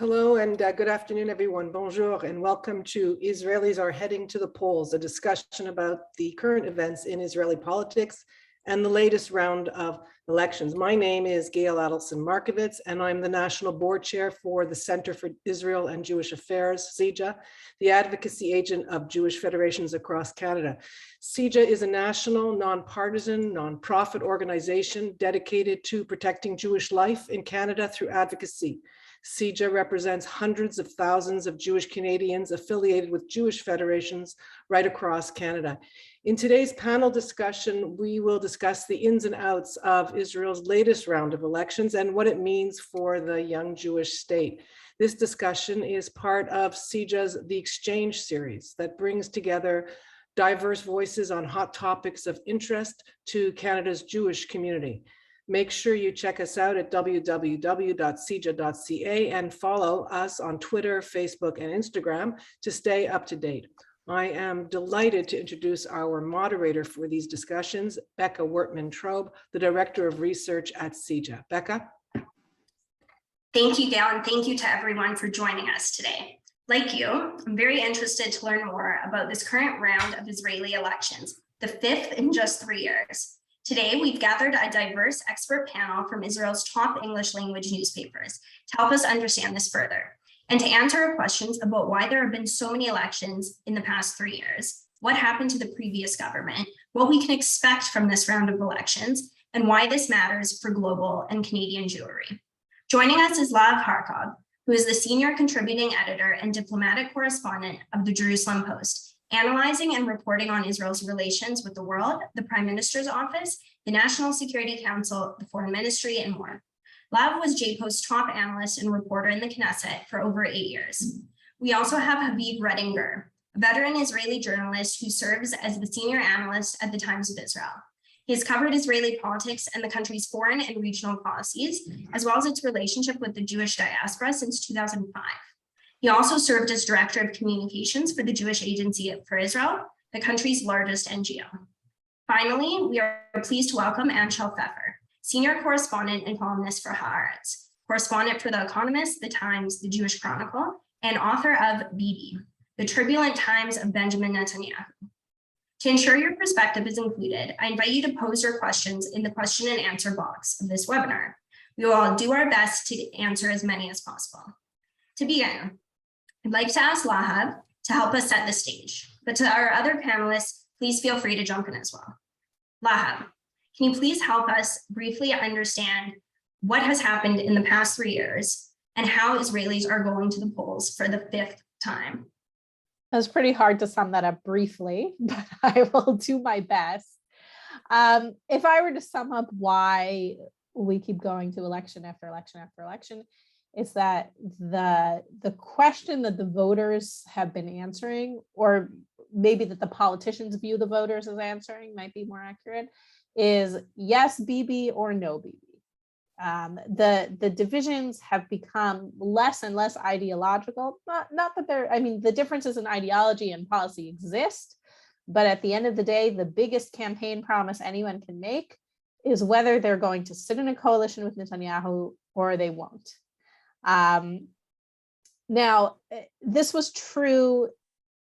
Hello and good afternoon, everyone. Bonjour and welcome to Israelis Are Heading to the Polls, a discussion about the current events in Israeli politics and the latest round of elections. My name is Gail Adelson-Markovitz, and I'm the National Board Chair for the Center for Israel and Jewish Affairs, CIJA, the advocacy agent of Jewish federations across Canada. CIJA is a national, nonpartisan, nonprofit organization dedicated to protecting Jewish life in Canada through advocacy. CIJA represents hundreds of thousands of Jewish Canadians affiliated with Jewish federations right across Canada. In today's panel discussion, we will discuss the ins and outs of Israel's latest round of elections and what it means for the young Jewish state. This discussion is part of CIJA's The Exchange series that brings together diverse voices on hot topics of interest to Canada's Jewish community. Make sure you check us out at www.cija.ca and follow us on Twitter, Facebook, and Instagram to stay up to date. I am delighted to introduce our moderator for these discussions, Becca Wertman-Traub, the Director of Research at CIJA. Becca? Thank you, Gail, and thank you to everyone for joining us today. Like you, I'm very interested to learn more about this current round of Israeli elections, the fifth in just 3 years. Today, we've gathered a diverse expert panel from Israel's top English language newspapers to help us understand this further and to answer our questions about why there have been so many elections in the past 3 years, what happened to the previous government, what we can expect from this round of elections, and why this matters for global and Canadian Jewry. Joining us is Lahav Harkov, who is the senior contributing editor and diplomatic correspondent of the Jerusalem Post, analyzing and reporting on Israel's relations with the world, the Prime Minister's office, the National Security Council, the Foreign Ministry, and more. Lahav was JPost's top analyst and reporter in the Knesset for over 8 years. We also have Haviv Redinger, a veteran Israeli journalist who serves as the senior analyst at the Times of Israel. He has covered Israeli politics and the country's foreign and regional policies, as well as its relationship with the Jewish diaspora since 2005. He also served as Director of Communications for the Jewish Agency for Israel, the country's largest NGO. Finally, we are pleased to welcome Anshel Pfeffer, Senior Correspondent and columnist for Haaretz, correspondent for The Economist, The Times, The Jewish Chronicle, and author of Bibi, The Turbulent Times of Benjamin Netanyahu. To ensure your perspective is included, I invite you to pose your questions in the question and answer box of this webinar. We will all do our best to answer as many as possible. To begin, I'd like to ask Lahav to help us set the stage, but to our other panelists, please feel free to jump in as well. Lahav, can you please help us briefly understand what has happened in the past 3 years and how Israelis are going to the polls for the 5th time? It was pretty hard to sum that up briefly, but I will do my best. If I were to sum up why we keep going to election after election after election, it's that the question that the voters have been answering, or maybe that the politicians view the voters as answering, might be more accurate, is yes, Bibi or no Bibi. The divisions have become less and less ideological. Not that they're, I mean, the differences in ideology and policy exist, but at the end of the day, the biggest campaign promise anyone can make is whether they're going to sit in a coalition with Netanyahu or they won't. Now, this was true,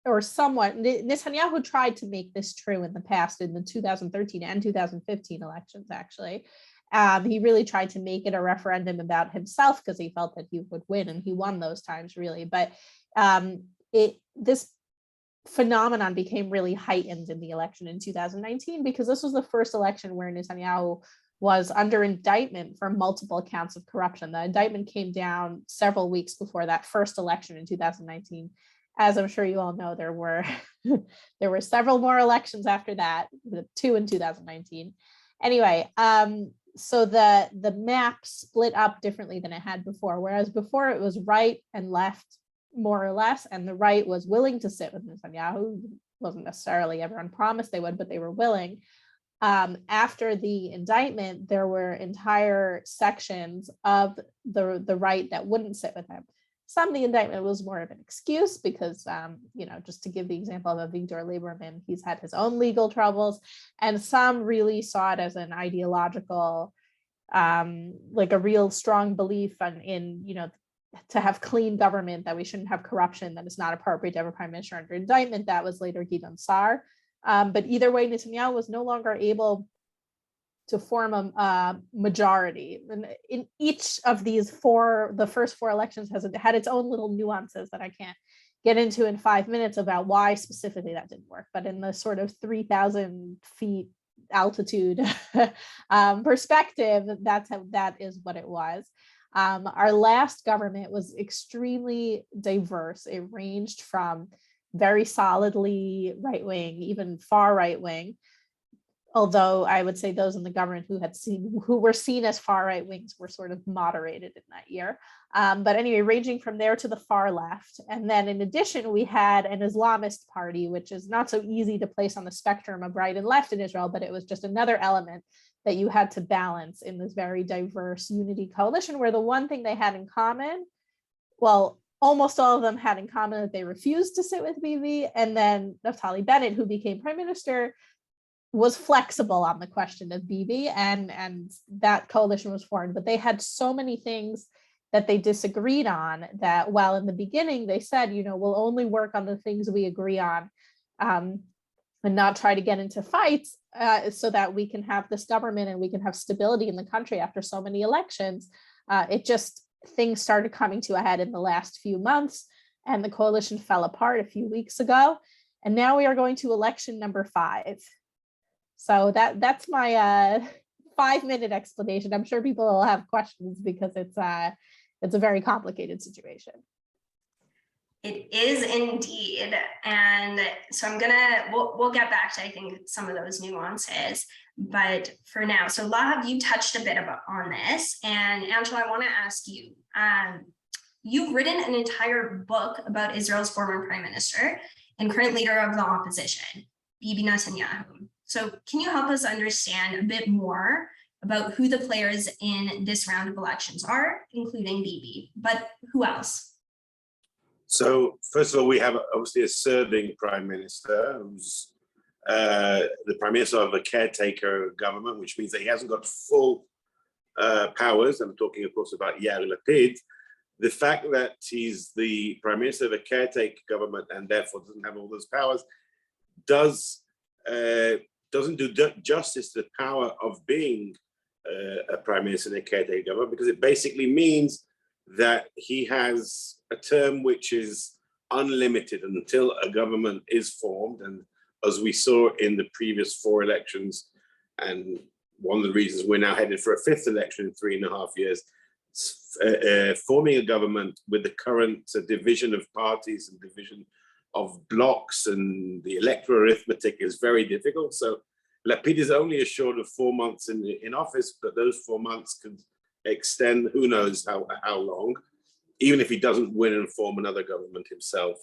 or somewhat. Netanyahu tried to make this true in the past, in the 2013 and 2015 elections, actually. He really tried to make it a referendum about himself because he felt that he would win, and he won those times, really. But this phenomenon became really heightened in the election in 2019 because this was the first election where Netanyahu was under indictment for multiple counts of corruption. The indictment came down several weeks before that first election in 2019. As I'm sure you all know, there were several more elections after that, 2 in 2019. Anyway, so the map split up differently than it had before, whereas before it was right and left, more or less, and the right was willing to sit with Netanyahu. Wasn't necessarily everyone promised they would, but they were willing. After the indictment, there were entire sections of the right that wouldn't sit with him. Some of the indictment was more of an excuse because, just to give the example of Avigdor Lieberman, he's had his own legal troubles, and some really saw it as an ideological, like a real strong belief in to have clean government, that we shouldn't have corruption, that it's not appropriate to have a prime minister under indictment. That was later Gideon Sa'ar. But either way, Netanyahu was no longer able to form a majority. And in each of these the first four elections has had its own little nuances that I can't get into in 5 minutes about why specifically that didn't work. But in the sort of 3,000 feet altitude perspective, that is what it was. Our last government was extremely diverse. It ranged from very solidly right-wing, even far right-wing, although I would say those in the government who were seen as far right wings were sort of moderated in that year. But anyway, ranging from there to the far left. And then in addition, we had an Islamist party, which is not so easy to place on the spectrum of right and left in Israel, but it was just another element that you had to balance in this very diverse unity coalition, where the one thing they had in common, well, almost all of them had in common that they refused to sit with Bibi. And then Naftali Bennett, who became prime minister, was flexible on the question of Bibi, and that coalition was formed. But they had so many things that they disagreed on that while in the beginning they said, we'll only work on the things we agree on and not try to get into fights so that we can have this government and we can have stability in the country after so many elections. Things started coming to a head in the last few months, and the coalition fell apart a few weeks ago. And now we are going to election number 5. So that's my 5-minute explanation. I'm sure people will have questions because it's a very complicated situation. It is indeed. And so we'll get back to, I think, some of those nuances. But for now, so Lahav, you touched a bit on this. And Angela, I want to ask you, you've written an entire book about Israel's former prime minister and current leader of the opposition, Bibi Netanyahu. So can you help us understand a bit more about who the players in this round of elections are, including Bibi, but who else? So first of all, we have obviously a serving prime minister who's the prime minister of a caretaker government, which means that he hasn't got full powers. I'm talking, of course, about Yair Lapid. The fact that he's the prime minister of a caretaker government and therefore doesn't have all those powers doesn't do justice to the power of being a prime minister in a caretaker government, because it basically means that he has a term which is unlimited until a government is formed. And as we saw in the previous 4 elections, and one of the reasons we're now headed for a 5th election in 3.5 years, forming a government with the current division of parties and division of blocks and the electoral arithmetic is very difficult. So Lapid is only assured of 4 months in office, but those 4 months could extend who knows how long, even if he doesn't win and form another government himself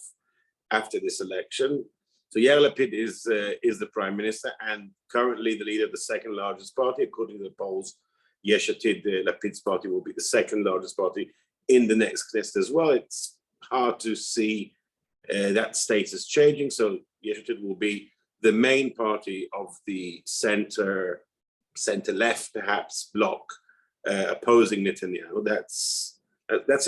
after this election. So Yair Lapid is the prime minister and currently the leader of the 2nd largest party. According to the polls, Yesh Atid, Lapid's party, will be the 2nd largest party in the next Knesset as well. It's hard to see that status changing. So Yesh Atid will be the main party of the center-left, perhaps, bloc opposing Netanyahu. That's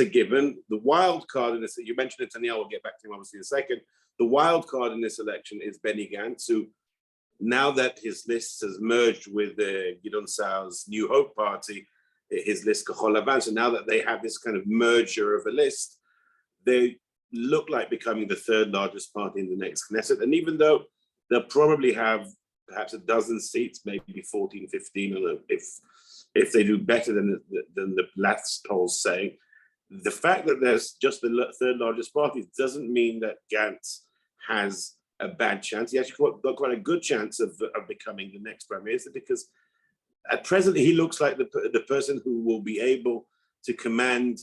a given. The wild card in this, you mentioned Netanyahu, we'll get back to him obviously in a second. The wild card in this election is Benny Gantz, who, now that his list has merged with Gideon Sa'ar's New Hope party, his list Kahol Lavan, so now that they have this kind of merger of a list, they look like becoming the 3rd largest party in the next Knesset. And even though they'll probably have perhaps a dozen seats, maybe 14, 15, if they do better than the last polls say, the fact that there's just the 3rd largest party doesn't mean that Gantz has a bad chance. He actually got quite a good chance of becoming the next prime minister, because at present he looks like the person who will be able to command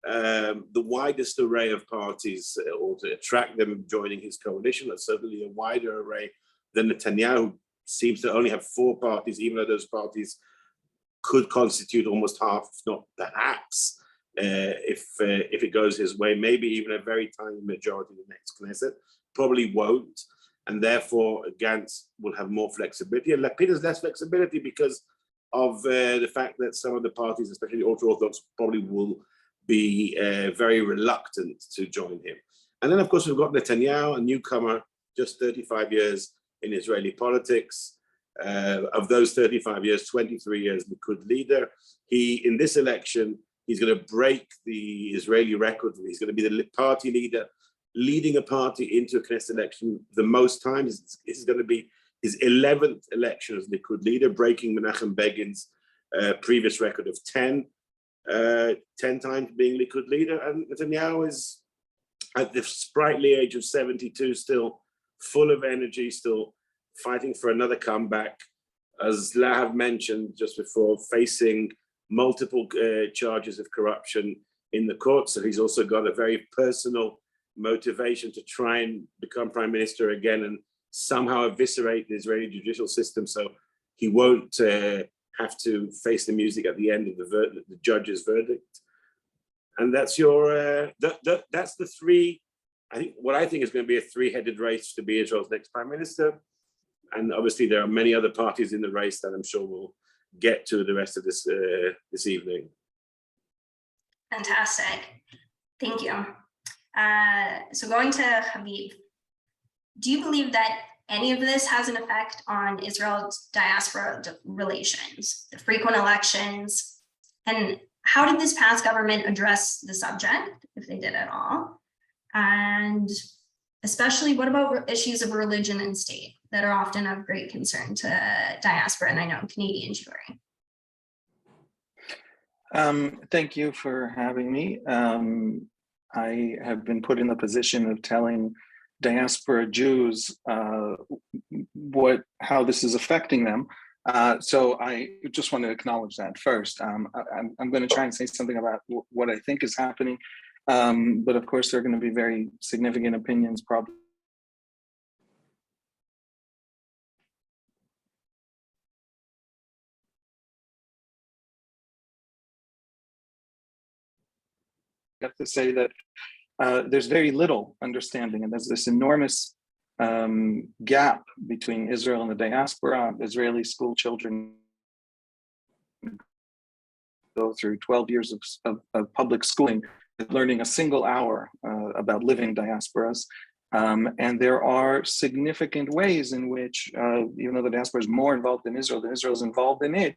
the widest array of parties or to attract them joining his coalition. That's certainly a wider array than Netanyahu seems to only have 4 parties, even though those parties could constitute almost half, if not perhaps, if it goes his way, maybe even a very tiny majority in the next Knesset. Probably won't, and therefore Gantz will have more flexibility. And Lapid has less flexibility because of the fact that some of the parties, especially the ultra-Orthodox, probably will be very reluctant to join him. And then, of course, we've got Netanyahu, a newcomer, just 35 years in Israeli politics. Of those 35 years, 23 years Likud leader. In this election, he's going to break the Israeli record. He's going to be the party leader, leading a party into a Knesset election the most times. This is going to be his 11th election as Likud leader, breaking Menachem Begin's previous record of 10 times being Likud leader. And Netanyahu is at the sprightly age of 72, still full of energy, still fighting for another comeback. As Lahav mentioned just before, facing multiple charges of corruption in the court. So he's also got a very personal motivation to try and become prime minister again and somehow eviscerate the Israeli judicial system, so he won't have to face the music at the end of the judge's verdict. And that's that's the three. What I think is going to be a three-headed race to be Israel's next prime minister. And obviously, there are many other parties in the race that I'm sure we'll get to the rest of this evening. Fantastic. Thank you. So going to Habib, do you believe that any of this has an effect on Israel's diaspora relations, the frequent elections, and how did this past government address the subject, if they did at all? And especially, what about issues of religion and state that are often of great concern to diaspora, and I know Canadian Jewry? Thank you for having me. I have been put in the position of telling diaspora Jews how this is affecting them. So I just want to acknowledge that first. I'm going to try and say something about what I think is happening, but of course there are going to be very significant opinions probably. I have to say that there's very little understanding, and there's this enormous gap between Israel and the diaspora. Israeli school children go through 12 years of public schooling, learning a single hour about living diasporas. And there are significant ways in which, even though the diaspora is more involved in Israel than Israel is involved in it,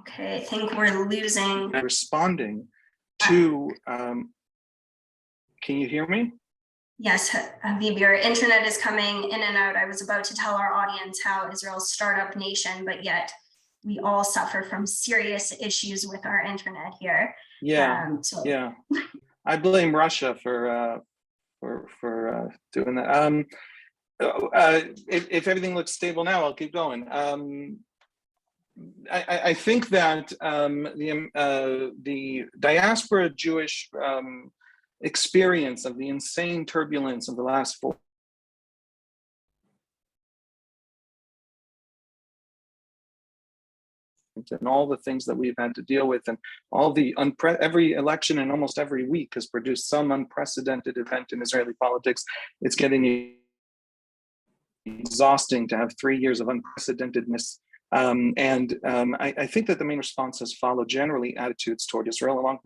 Okay, I think we're losing. responding to, can you hear me? Yes, Habib, your internet is coming in and out. I was about to tell our audience how Israel's a startup nation, but yet we all suffer from serious issues with our internet here. Yeah, yeah. I blame Russia for doing that. If everything looks stable now, I'll keep going. I think that the diaspora Jewish experience of the insane turbulence of the last 4 and all the things that we've had to deal with, and all the every election and almost every week has produced some unprecedented event in Israeli politics. It's getting exhausting to have 3 years of unprecedentedness. I think that the main responses follow generally attitudes toward Israel along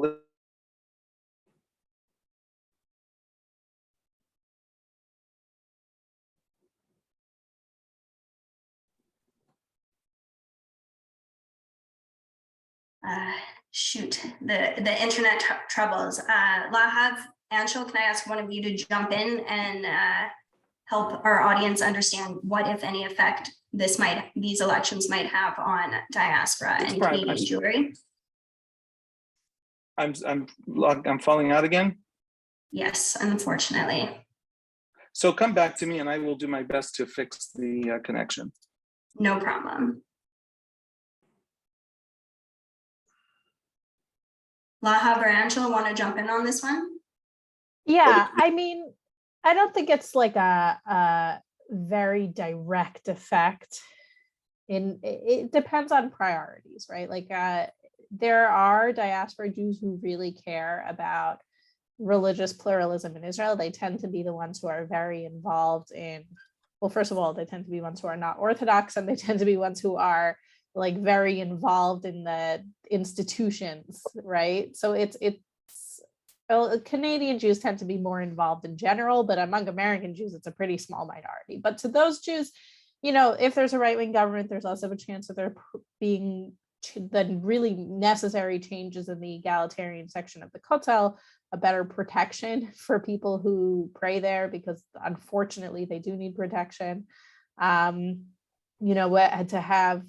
shoot, the internet troubles. Lahav, Anshul, can I ask one of you to jump in and help our audience understand what, if any, effect these elections might have on diaspora and Canadian Jewry? I'm falling out again? Yes, unfortunately. So come back to me and I will do my best to fix the connection. No problem. Lahav or Anshul, want to jump in on this one? Yeah, I mean, I don't think it's like very direct effect. It depends on priorities, right? Like there are diaspora Jews who really care about religious pluralism in Israel. They tend to be the ones who are very involved in, well, first of all, they tend to be ones who are not Orthodox, and they tend to be ones who are like very involved in the institutions, right? So well, Canadian Jews tend to be more involved in general, but among American Jews, it's a pretty small minority. But to those Jews, if there's a right-wing government, there's less of a chance of there being the really necessary changes in the egalitarian section of the Kotel, a better protection for people who pray there, because unfortunately they do need protection. To have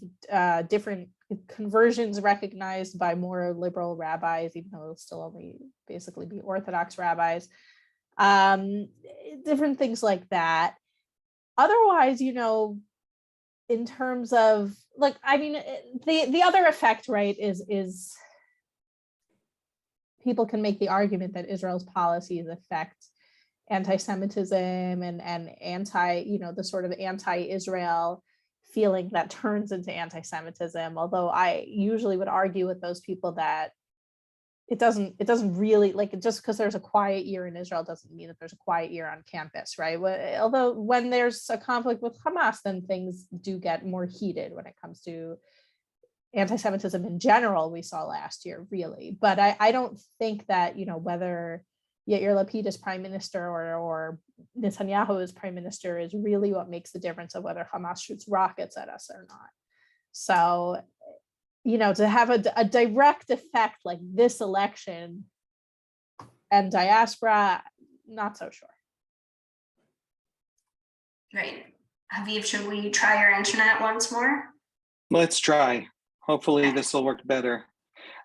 different conversions recognized by more liberal rabbis, even though it'll still only basically be Orthodox rabbis, different things like that. Otherwise, in terms of the other effect, right, is people can make the argument that Israel's policies affect anti-Semitism and anti, the sort of anti-Israel feeling that turns into anti-Semitism. Although I usually would argue with those people that it doesn't really, just because there's a quiet year in Israel doesn't mean that there's a quiet year on campus, right? Although when there's a conflict with Hamas, then things do get more heated when it comes to anti-Semitism in general. We saw last year, really. But I don't think that, whether Yair Lapid is prime minister or Netanyahu is prime minister is really what makes the difference of whether Hamas shoots rockets at us or not. So, to have a direct effect like this election and diaspora, not so sure. Right. Aviv, should we try your internet once more? Let's try. Hopefully this will work better.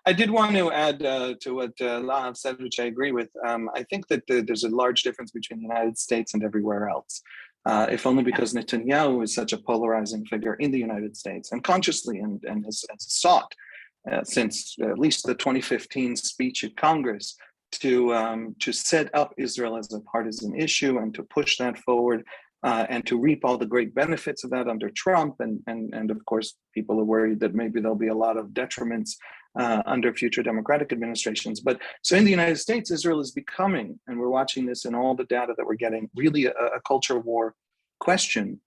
I did want to add to what Lahav said, which I agree with. I think that there's a large difference between the United States and everywhere else, if only because Netanyahu is such a polarizing figure in the United States, and consciously and has sought since at least the 2015 speech at Congress to set up Israel as a partisan issue and to push that forward. And to reap all the great benefits of that under Trump. And of course, people are worried that maybe there'll be a lot of detriments under future Democratic administrations. But so in the United States, Israel is becoming, and we're watching this in all the data that we're getting, really a culture war question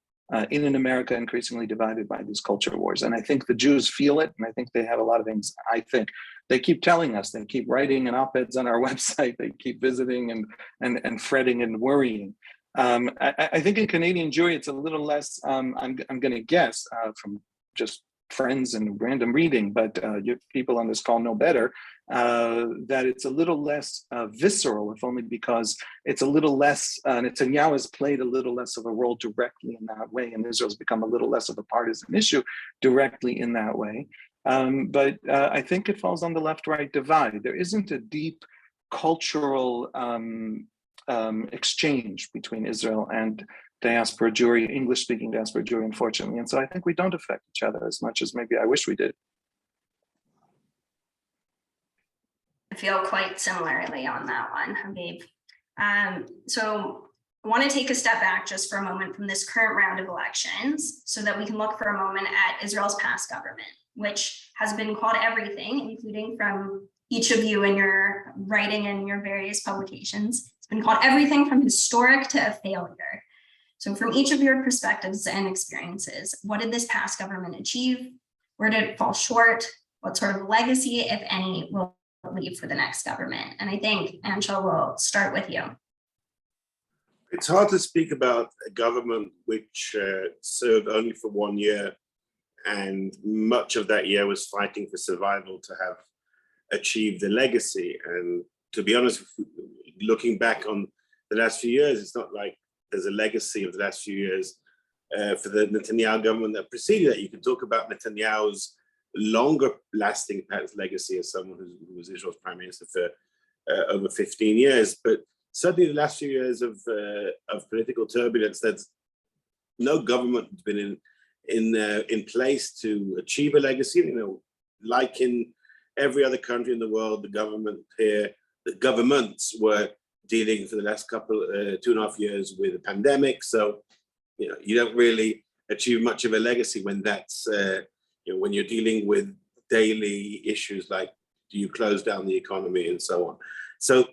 in an America increasingly divided by these culture wars. And I think the Jews feel it, and I think they have a lot of things. I think they keep telling us, they keep writing in op-eds on our website, they keep visiting and fretting and worrying. I think in Canadian Jewry, it's a little less, I'm going to guess from just friends and random reading, but people on this call know better, that it's a little less visceral, if only because it's a little less, Netanyahu has played a little less of a role directly in that way, and Israel's become a little less of a partisan issue directly in that way. But I think it falls on the left-right divide. There isn't a deep cultural exchange between Israel and diaspora Jewry, English-speaking diaspora Jewry, unfortunately. And so I think we don't affect each other as much as maybe I wish we did. I feel quite similarly on that one, Habib. So I want to take a step back just for a moment from this current round of elections so that we can look for a moment at Israel's past government, which has been called everything, including from each of you in your writing and your various publications. It's been called everything from historic to a failure. So from each of your perspectives and experiences, what did this past government achieve? Where did it fall short? What sort of legacy, if any, will it leave for the next government? And I think, Anshel, we'll start with you. It's hard to speak about a government which served only for 1 year, and much of that year was fighting for survival to have achieved a legacy. And to be honest, looking back on the last few years, it's not like there's a legacy of the last few years for the Netanyahu government that preceded that. You can talk about Netanyahu's longer lasting legacy as someone who was Israel's prime minister for over 15 years. But certainly the last few years of political turbulence, there's no government has been in place to achieve a legacy. You know, like in every other country in the world, the governments were dealing for the last 2.5 years with a pandemic. So you don't really achieve much of a legacy when that's when you're dealing with daily issues like, do you close down the economy and so on. So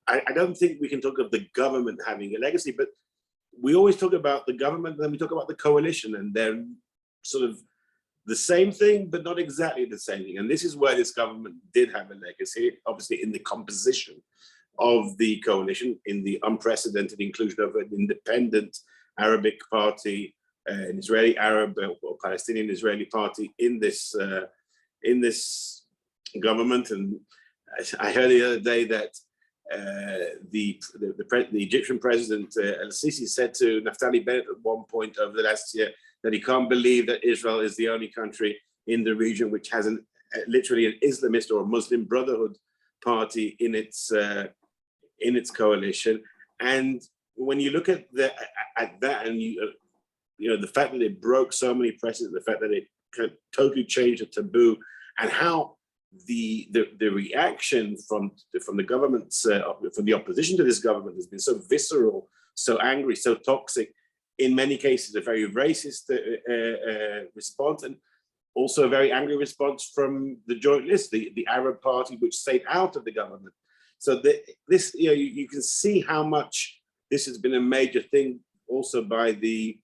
I don't think we can talk of the government having a legacy, but we always talk about the government, and then we talk about the coalition, and they're sort of the same thing, but not exactly the same thing. And this is where this government did have a legacy, obviously in the composition of the coalition, in the unprecedented inclusion of an independent Arabic party, an Israeli Arab or Palestinian Israeli party in this government. And I heard the other day that the Egyptian president El-Sisi said to Naftali Bennett at one point over the last year that he can't believe that Israel is the only country in the region which has literally an Islamist or a Muslim Brotherhood party in its coalition. And when you look at that, and the fact that it broke so many precedents, the fact that it totally changed the taboo, and how the reaction from the governments, from the opposition to this government has been so visceral, so angry, so toxic, in many cases a very racist response, and also a very angry response from the Joint List, the Arab party which stayed out of the government. So this, you can see how much this has been a major thing also by the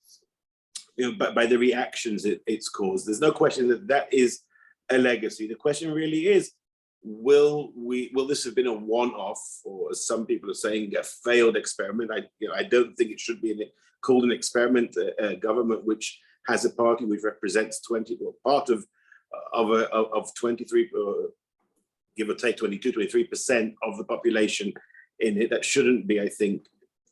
reactions it's caused. There's no question that is a legacy. The question really is, will this have been a one-off, or as some people are saying, a failed experiment? I don't think it should be called an experiment. A government which has a party which represents 23, give or take 23% of the population in it, that shouldn't be, I think,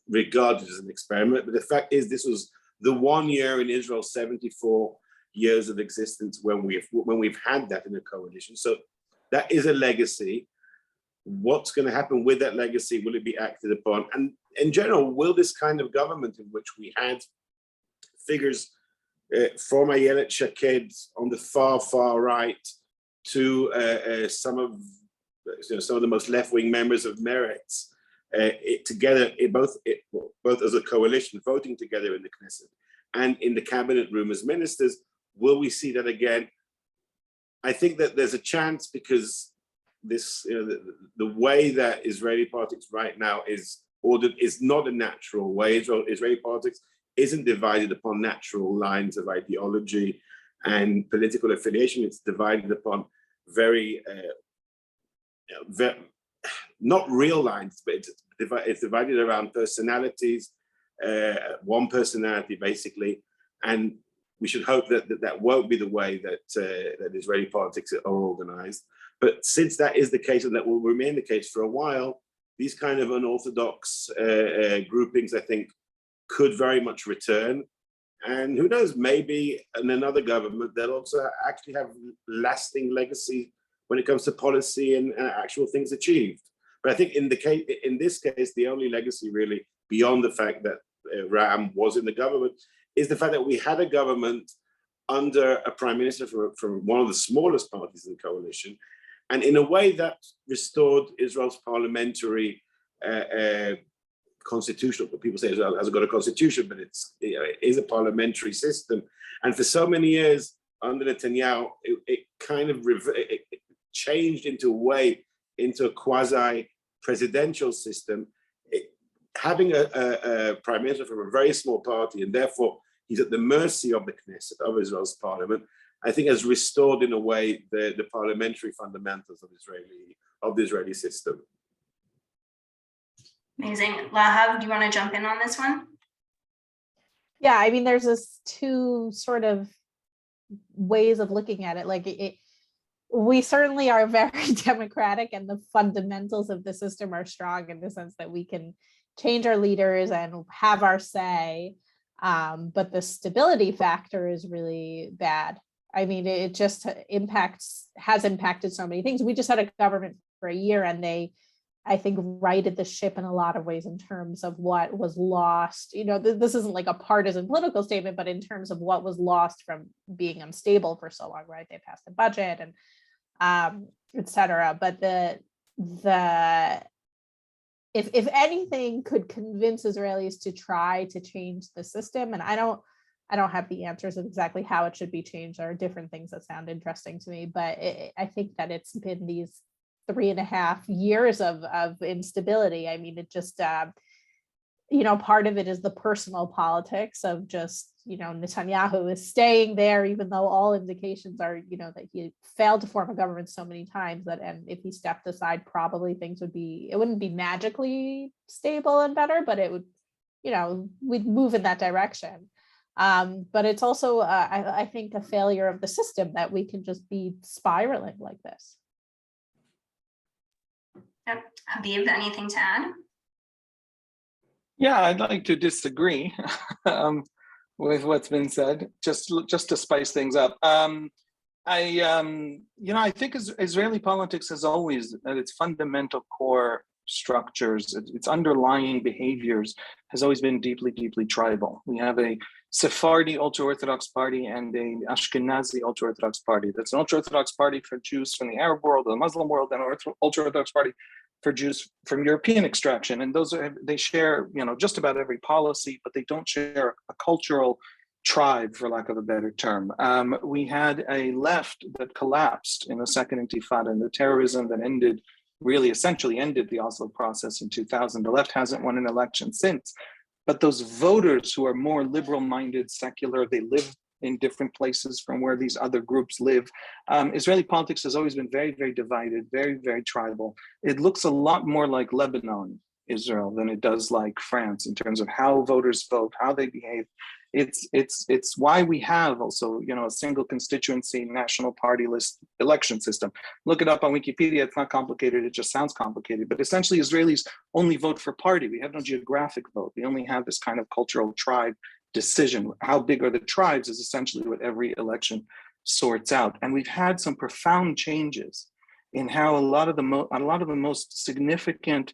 regarded as an experiment. But the fact is, this was the 1 year in Israel's 74 years of existence when we've had that in a coalition. So that is a legacy. What's going to happen with that legacy? Will it be acted upon? And in general, will this kind of government in which we had figures from Ayelet Shaked on the far right to some of the most left-wing members of Meretz, both as a coalition voting together in the Knesset and in the cabinet room as ministers, will we see that again? I think that there's a chance, because this, the way that Israeli politics right now is ordered is not a natural way. Israeli politics isn't divided upon natural lines of ideology and political affiliation. It's divided upon very not real lines, but it's divided around personalities, one personality basically. And we should hope that won't be the way that Israeli politics are organized. But since that is the case, and that will remain the case for a while, these kind of unorthodox groupings, I think, could very much return. And who knows, maybe in another government, they'll also actually have lasting legacy when it comes to policy and actual things achieved. But I think in this case, the only legacy really, beyond the fact that Ram was in the government, is the fact that we had a government under a prime minister from one of the smallest parties in the coalition, and in a way that restored Israel's parliamentary constitutional. People say Israel hasn't got a constitution, but it is a parliamentary system. And for so many years under Netanyahu, it kind of changed into a quasi-presidential system. Having a prime minister from a very small party, and therefore he's at the mercy of the Knesset, of Israel's parliament, I think has restored in a way the parliamentary fundamentals of the Israeli system. Amazing. Lahav, do you want to jump in on this one? Yeah, I mean, there's this two sort of ways of looking at it. Like we certainly are very democratic, and the fundamentals of the system are strong in the sense that we can change our leaders and have our say. But the stability factor is really bad. I mean, it just has impacted so many things. We just had a government for a year, and they, I think, righted the ship in a lot of ways in terms of what was lost. This isn't like a partisan political statement, but in terms of what was lost from being unstable for so long, right? They passed a budget and et cetera. But the if anything could convince Israelis to try to change the system, and I don't have the answers of exactly how it should be changed. There are different things that sound interesting to me, but I think that it's been these 3.5 years of instability. I mean, it just, part of it is the personal politics of just, Netanyahu is staying there, even though all indications are, that he failed to form a government so many times that, and if he stepped aside, probably things it wouldn't be magically stable and better, but it would, we'd move in that direction. But it's also, I think, a failure of the system that we can just be spiraling like this. Habib, anything to add? Yeah, I'd like to disagree with what's been said, just to spice things up. I think Israeli politics has always, at its fundamental core structures, its underlying behaviors, has always been deeply, deeply tribal. We have a Sephardi ultra-Orthodox party and a Ashkenazi ultra-Orthodox party. That's an ultra-Orthodox party for Jews from the Arab world, the Muslim world, and an ultra-Orthodox party for Jews from European extraction. And they share, just about every policy, but they don't share a cultural tribe, for lack of a better term. We had a left that collapsed in the second Intifada, and the terrorism that essentially ended the Oslo process in 2000. The left hasn't won an election since. But those voters who are more liberal-minded, secular, they live in different places from where these other groups live. Israeli politics has always been very, very divided, very, very tribal. It looks a lot more like Lebanon, Israel, than it does like France in terms of how voters vote, how they behave. It's why we have also, a single constituency national party list election system. Look it up on Wikipedia. It's not complicated. It just sounds complicated. But essentially, Israelis only vote for party. We have no geographic vote. We only have this kind of cultural tribe decision. How big are the tribes is essentially what every election sorts out. And we've had some profound changes in how a lot of the most significant,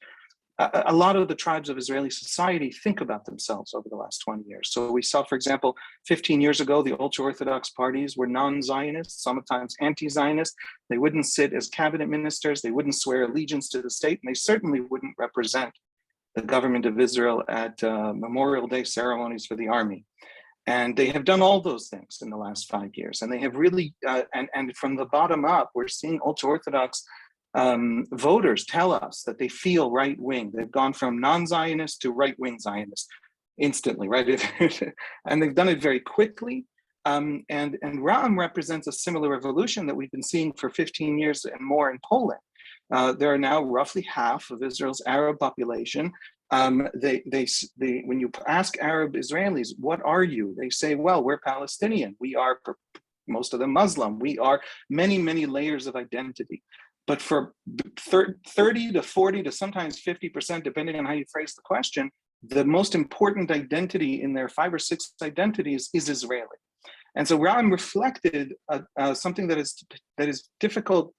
a lot of the tribes of Israeli society think about themselves over the last 20 years. So we saw, for example, 15 years ago, the ultra-Orthodox parties were non-Zionist, sometimes anti-Zionist. They wouldn't sit as cabinet ministers. They wouldn't swear allegiance to the state, and they certainly wouldn't represent the government of Israel at Memorial Day ceremonies for the army. And they have done all those things in the last 5 years. And they have really, and from the bottom up, we're seeing ultra-Orthodox voters tell us that they feel right-wing. They've gone from non-Zionist to right-wing Zionist instantly, right? And they've done it very quickly. And Ra'am represents a similar revolution that we've been seeing for 15 years and more in Poland. There are now roughly half of Israel's Arab population. When you ask Arab Israelis, what are you? They say, well, we're Palestinian. We are, most of them, Muslim. We are many, many layers of identity. But for 30 to 40 to sometimes 50%, depending on how you phrase the question, the most important identity in their 5 or 6 identities is Israeli. And so Ra'am reflected something that is difficult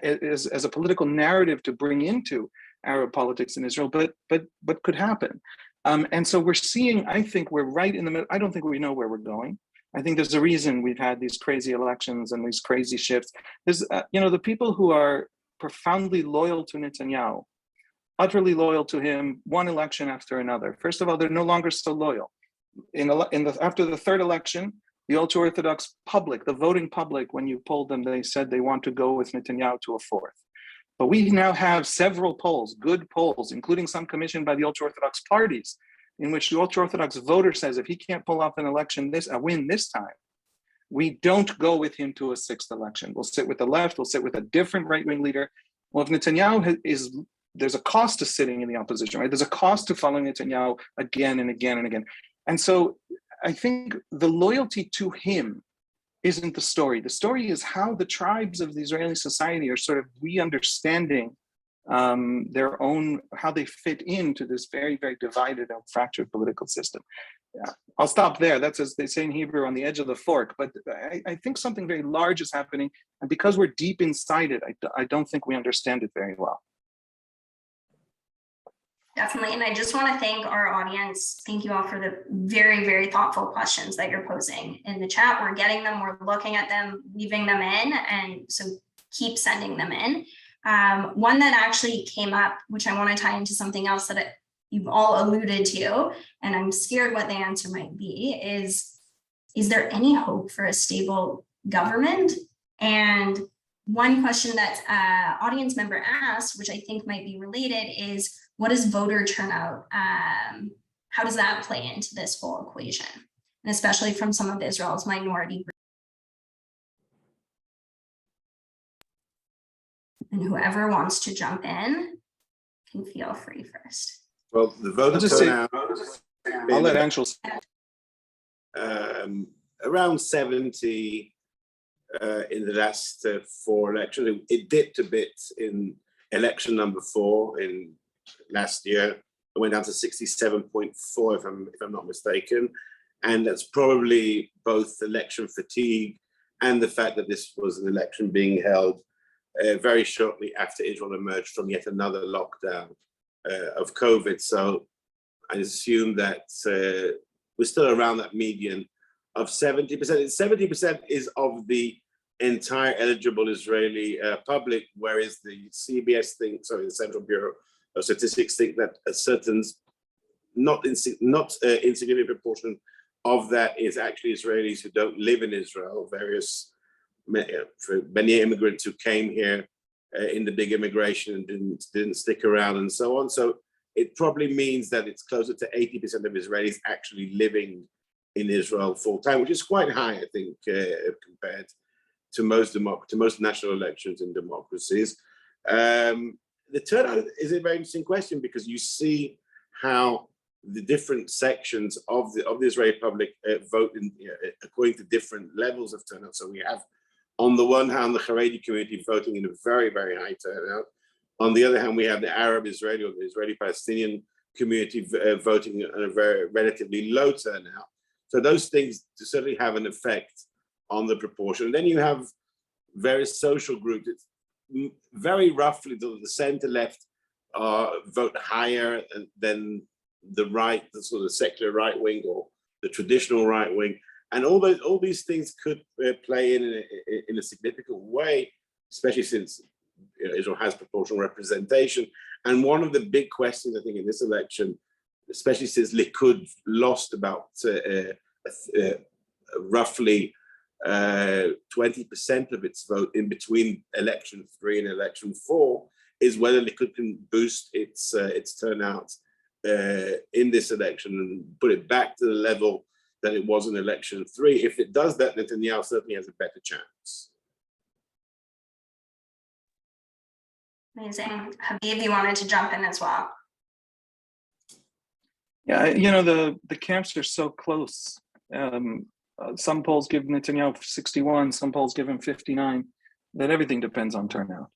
as a political narrative to bring into Arab politics in Israel, but could happen. And so we're seeing, I think we're right in the middle. I don't think we know where we're going. I think there's a reason we've had these crazy elections and these crazy shifts. There's, the people who are profoundly loyal to Netanyahu, utterly loyal to him, one election after another. First of all, they're no longer so loyal. After the third election, the ultra-Orthodox public, the voting public, when you polled them, they said they want to go with Netanyahu to a fourth. But we now have several polls, good polls, including some commissioned by the ultra-Orthodox parties, in which the ultra-Orthodox voter says if he can't pull off a win this time, we don't go with him to a 6th election. We'll sit with the left, we'll sit with a different right-wing leader. Well, if Netanyahu there's a cost to sitting in the opposition, right? There's a cost to following Netanyahu again and again and again. And so I think the loyalty to him isn't the story. The story is how the tribes of the Israeli society are sort of re-understanding their own, how they fit into this very, very divided and fractured political system. Yeah. I'll stop there. That's, as they say in Hebrew, on the edge of the fork. But I think something very large is happening. And because we're deep inside it, I don't think we understand it very well. Definitely. And I just want to thank our audience. Thank you all for the very, very thoughtful questions that you're posing in the chat. We're getting them, we're looking at them, weaving them in. And so keep sending them in. One that actually came up, which I want to tie into something else that you've all alluded to, and I'm scared what the answer might be, is there any hope for a stable government? And one question that audience member asked, which I think might be related, is what is voter turnout? How does that play into this whole equation? And especially from some of Israel's minority groups. And whoever wants to jump in can feel free first. Well, the voter turnout, I'll let Anshul say. Around 70 in the last 4 elections. It dipped a bit in election number 4 in last year. It went down to 67.4 if I'm not mistaken. And that's probably both election fatigue and the fact that this was an election being held very shortly after Israel emerged from yet another lockdown of COVID. So I assume that we're still around that median of 70%. 70% is of the entire eligible Israeli public, whereas the the Central Bureau of Statistics think that a certain not insignificant proportion of that is actually Israelis who don't live in Israel, for many immigrants who came here in the big immigration and didn't stick around and so on. So it probably means that it's closer to 80% of Israelis actually living in Israel full time, which is quite high, I think, compared to most national elections in democracies. The turnout is a very interesting question because you see how the different sections of the Israeli public vote according to different levels of turnout. So we have, on the one hand, the Haredi community voting in a very, very high turnout. On the other hand, we have the Arab Israeli or the Israeli-Palestinian community voting at a very relatively low turnout. So those things certainly have an effect on the proportion. And then you have various social groups. It's very roughly the center-left vote higher than the right, the sort of secular right wing or the traditional right wing. And all these things could play in a significant way, especially since Israel has proportional representation. And one of the big questions, I think, in this election, especially since Likud lost about roughly 20% of its vote in between election 3 and election 4, is whether Likud can boost its turnout in this election and put it back to the level that it was in election 3. If it does that, Netanyahu certainly has a better chance. Amazing. Habib, you wanted to jump in as well. Yeah, the camps are so close. Some polls give Netanyahu 61, some polls give him 59, that everything depends on turnout.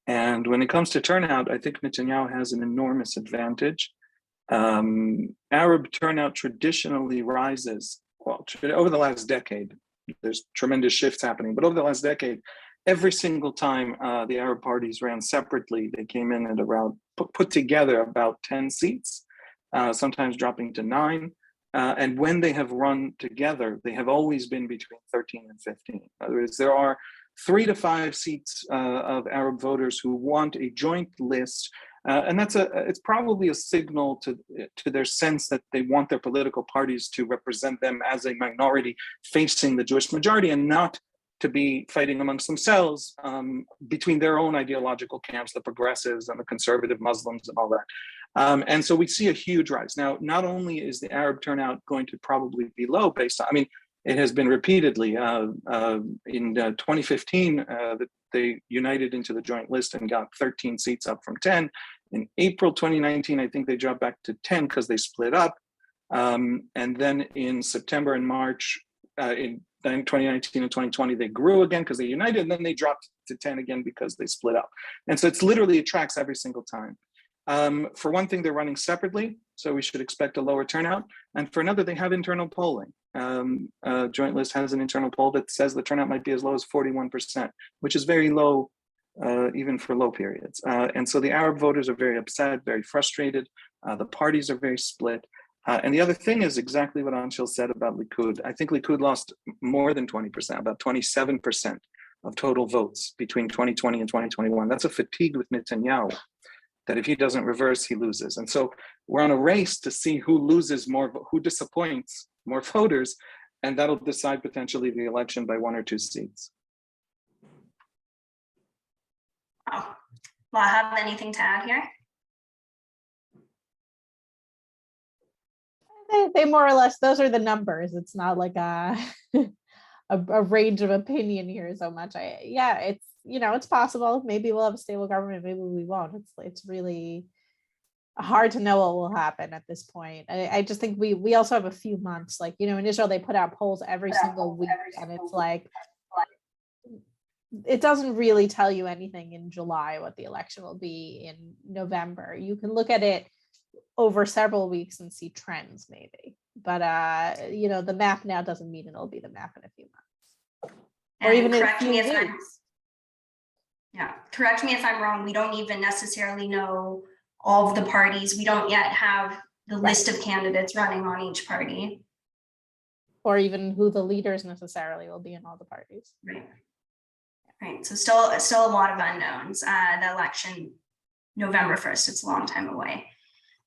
And when it comes to turnout, I think Netanyahu has an enormous advantage. Arab turnout traditionally rises, well, over the last decade, there's tremendous shifts happening, but over the last decade, every single time the Arab parties ran separately, they came in at around, put together about 10 seats, sometimes dropping to 9. And when they have run together, they have always been between 13 and 15. In other words, there are 3 to 5 seats of Arab voters who want a joint list. And it's probably a signal to their sense that they want their political parties to represent them as a minority facing the Jewish majority and not to be fighting amongst themselves between their own ideological camps, the progressives and the conservative Muslims and all that. And so we see a huge rise. Now, not only is the Arab turnout going to probably be low based on, it has been repeatedly in 2015 that they united into the joint list and got 13 seats up from 10. In April 2019, I think they dropped back to 10 because they split up. And then in September and March, in 2019 and 2020, they grew again because they united, and then they dropped to 10 again because they split up. And so it tracks every single time. For one thing, they're running separately, so we should expect a lower turnout. And for another, they have internal polling. Joint List has an internal poll that says the turnout might be as low as 41%, which is very low, even for low periods. And so the Arab voters are very upset, very frustrated. The parties are very split. And the other thing is exactly what Anshul said about Likud. I think Likud lost more than 20%, about 27% of total votes between 2020 and 2021. That's a fatigue with Netanyahu, that if he doesn't reverse, he loses. And so we're on a race to see who loses more, who disappoints more voters, and that'll decide potentially the election by 1 or 2 seats. Oh, well, I have anything to add here? They more or less, those are the numbers. It's not like a a range of opinion here so much. Yeah, it's, you know, it's possible. Maybe we'll have a stable government, maybe we won't. It's really hard to know what will happen at this point. I just think we also have a few months, like, you know, in Israel, they put out polls every single week, and it's like, it doesn't really tell you anything in July what the election will be in November. You can look at it over several weeks and see trends maybe, but you know, the map now doesn't mean it'll be the map in a few months, or And even in a correct few me if weeks. correct me if I'm wrong. We don't even necessarily know all of the parties. We don't yet have the list of candidates running on each party. Or even who the leaders necessarily will be in all the parties. Right. Right. So still a lot of unknowns. The election, November 1st, it's a long time away.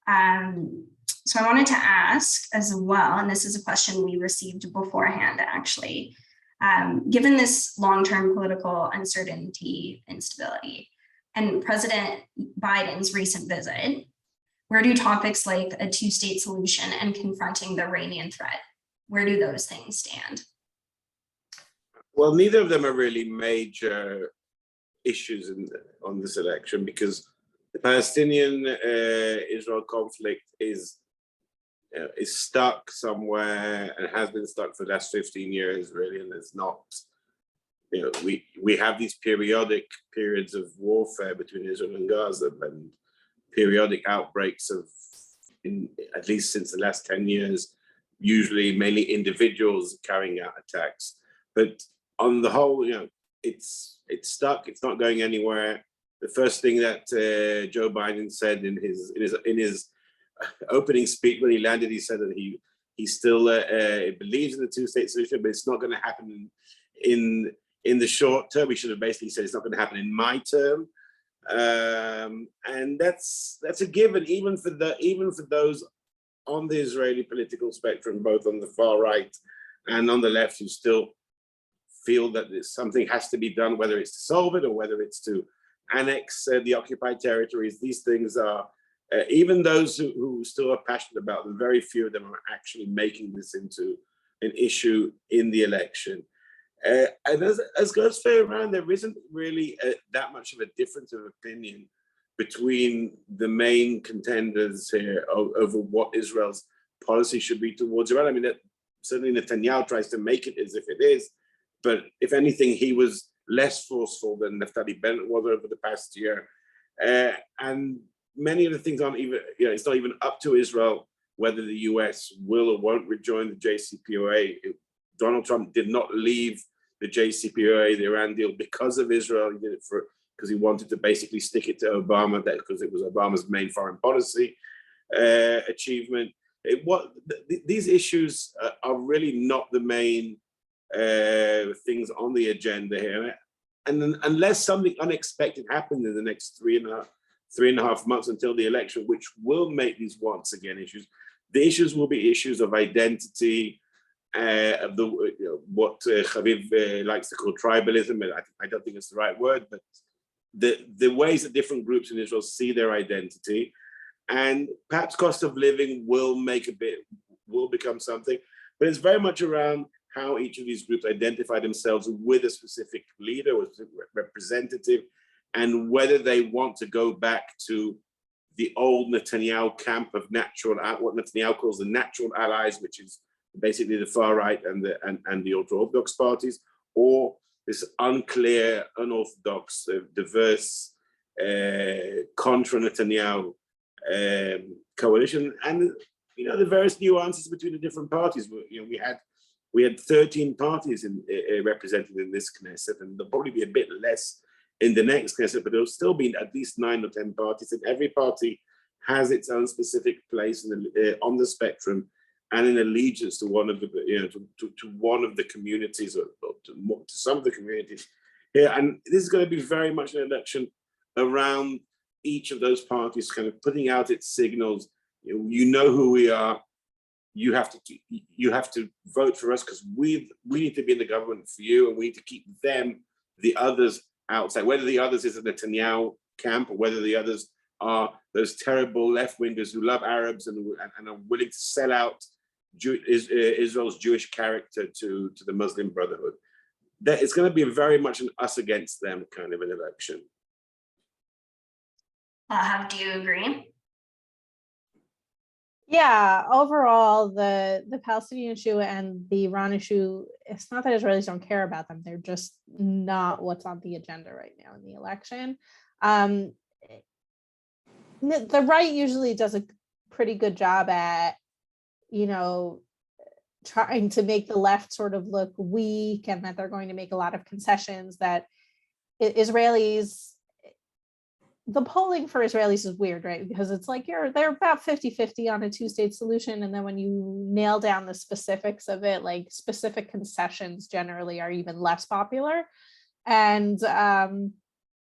So I wanted to ask as well, and this is a question we received beforehand actually, given this long-term political uncertainty, instability, and President Biden's recent visit, where do topics like a two-state solution and confronting the Iranian threat, where do those things stand? Well, neither of them are really major issues on this election, because the Palestinian-Israel conflict is stuck somewhere and has been stuck for the last 15 years, really, and it's not, you know, we have these periodic periods of warfare between Israel and Gaza, and periodic outbreaks of, at least since the last 10 years, usually mainly individuals carrying out attacks. But on the whole, you know, it's stuck. It's not going anywhere. The first thing that Joe Biden said in his opening speech when he landed, he said that he still believes in the two-state solution, but it's not going to happen in the short term. He should have basically said it's not going to happen in my term, and that's a given, even for those on the Israeli political spectrum, both on the far right and on the left, who still feel that something has to be done, whether it's to solve it or whether it's to annex the occupied territories. These things are, even those who still are passionate about them, very few of them are actually making this into an issue in the election. And as goes fair around, there isn't really that much of a difference of opinion between the main contenders here over what Israel's policy should be towards Iran. I mean, certainly Netanyahu tries to make it as if it is, but if anything, he was less forceful than Naftali Bennett was over the past year. And many of the things aren't even, you know, it's not even up to Israel whether the US will or won't rejoin the JCPOA. Donald Trump did not leave the JCPOA, the Iran deal, because of Israel. He did it because he wanted to basically stick it to Obama, because it was Obama's main foreign policy achievement. These issues are really not the main things on the agenda here. And unless something unexpected happens in the next three and a half months until the election, which will make these once again issues, the issues will be issues of identity, of what Chaviv likes to call tribalism. I don't think it's the right word, but the ways that different groups in Israel see their identity, and perhaps cost of living will become something, but it's very much around how each of these groups identify themselves with a specific leader or representative, and whether they want to go back to the old Netanyahu camp of what Netanyahu calls the natural allies, which is basically the far right and the ultra-Orthodox parties, or this unclear, unorthodox, diverse, contra Netanyahu coalition, and the various nuances between the different parties. We had 13 parties represented in this Knesset, and there'll probably be a bit less in the next Knesset, but there'll still be at least 9 or 10 parties, and every party has its own specific place on the spectrum and an allegiance to one of the to one of the communities, or to some of the communities here. And this is going to be very much an election around each of those parties kind of putting out its signals. You know who we are. You have to vote for us because we need to be in the government for you, and we need to keep them, the others, outside. Whether the others is the Netanyahu camp or whether the others are those terrible left-wingers who love Arabs and are willing to sell out Israel's Jewish character to the Muslim Brotherhood. It's going to be very much an us against them kind of an election. Do you agree? Yeah, overall, the Palestinian issue and the Iran issue, it's not that Israelis don't care about them. They're just not what's on the agenda right now in the election. The right usually does a pretty good job at, trying to make the left sort of look weak and that they're going to make a lot of concessions, that Israelis, the polling for Israelis is weird, right? Because it's like they're about 50-50 on a two-state solution. And then when you nail down the specifics of it, like specific concessions generally are even less popular. And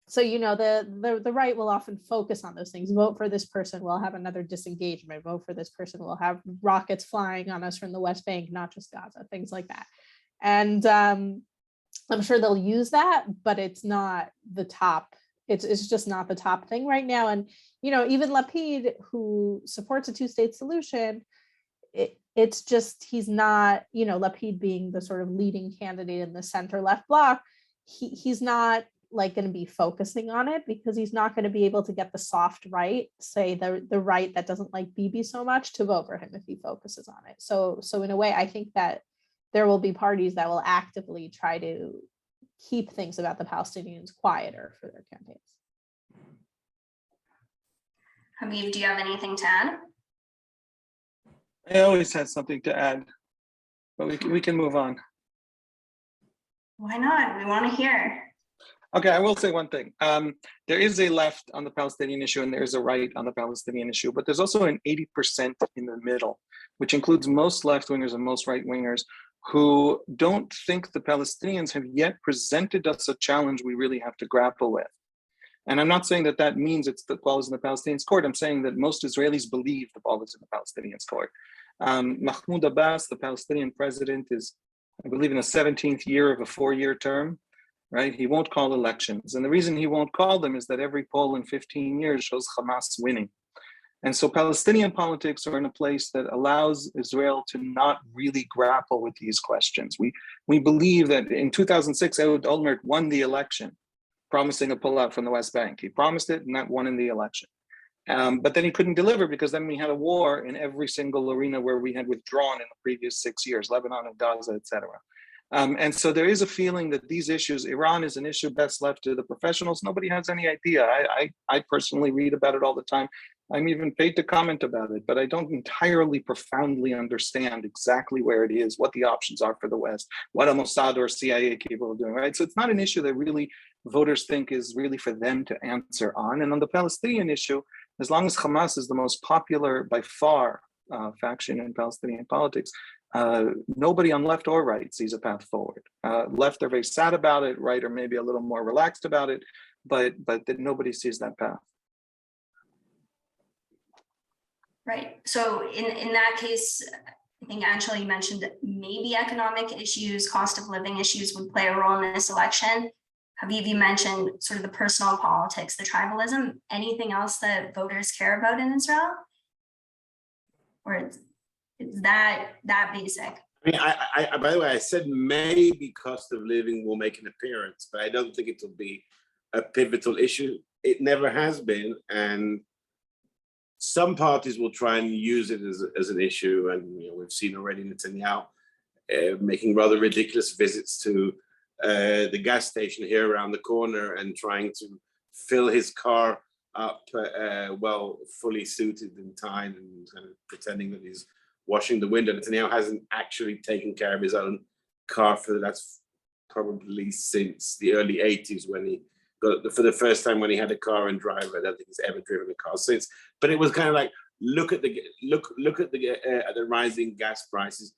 so, the right will often focus on those things. Vote for this person, we'll have another disengagement. Vote for this person, we'll have rockets flying on us from the West Bank, not just Gaza, things like that. And I'm sure they'll use that, but it's not the top. It's just not the top thing right now. And, even Lapid, who supports a two-state solution, it's just, he's not, Lapid being the sort of leading candidate in the center left bloc, he's not like going to be focusing on it because he's not going to be able to get the soft right, say the right that doesn't like Bibi so much, to vote for him if he focuses on it. So in a way, I think that there will be parties that will actively try to keep things about the Palestinians quieter for their campaigns. Habib, do you have anything to add? I always had something to add, but we can move on. Why not? We want to hear. Okay, I will say one thing. There is a left on the Palestinian issue and there is a right on the Palestinian issue, but there's also an 80% in the middle, which includes most left-wingers and most right-wingers who don't think the Palestinians have yet presented us a challenge we really have to grapple with. And I'm not saying that means it's the ball is in the Palestinians' court. I'm saying that most Israelis believe the ball is in the Palestinians' court. Mahmoud Abbas, the Palestinian president, is, I believe, in the 17th year of a 4-year term, right? He won't call elections. And the reason he won't call them is that every poll in 15 years shows Hamas winning. And so Palestinian politics are in a place that allows Israel to not really grapple with these questions. We believe that in 2006, Ehud Olmert won the election, promising a pullout from the West Bank. He promised it and that won in the election. But then he couldn't deliver because then we had a war in every single arena where we had withdrawn in the previous 6 years, Lebanon and Gaza, etc. And so there is a feeling that these issues, Iran is an issue best left to the professionals. Nobody has any idea. I personally read about it all the time. I'm even paid to comment about it, but I don't entirely profoundly understand exactly where it is, what the options are for the West, what a Mossad or CIA capable of doing, right? So it's not an issue that really voters think is really for them to answer on. And on the Palestinian issue, as long as Hamas is the most popular by far faction in Palestinian politics, nobody on left or right sees a path forward. Left are very sad about it, right are maybe a little more relaxed about it, but nobody sees that path. Right. So in that case, I think Angela, you mentioned that maybe economic issues, cost of living issues would play a role in this election. Habib, you mentioned sort of the personal politics, the tribalism. Anything else that voters care about in Israel? Or is that basic? I mean, I by the way, I said maybe cost of living will make an appearance, but I don't think it will be a pivotal issue. It never has been, and some parties will try and use it as an issue, and we've seen already Netanyahu making rather ridiculous visits to the gas station here around the corner and trying to fill his car up, fully suited and tied, and kind of pretending that he's washing the window. Netanyahu hasn't actually taken care of his own car that's probably since the early 80s when he got for the first time when he had a car and driver. I don't think he's ever driven a car since. But it was kind of like, look at the rising gas prices.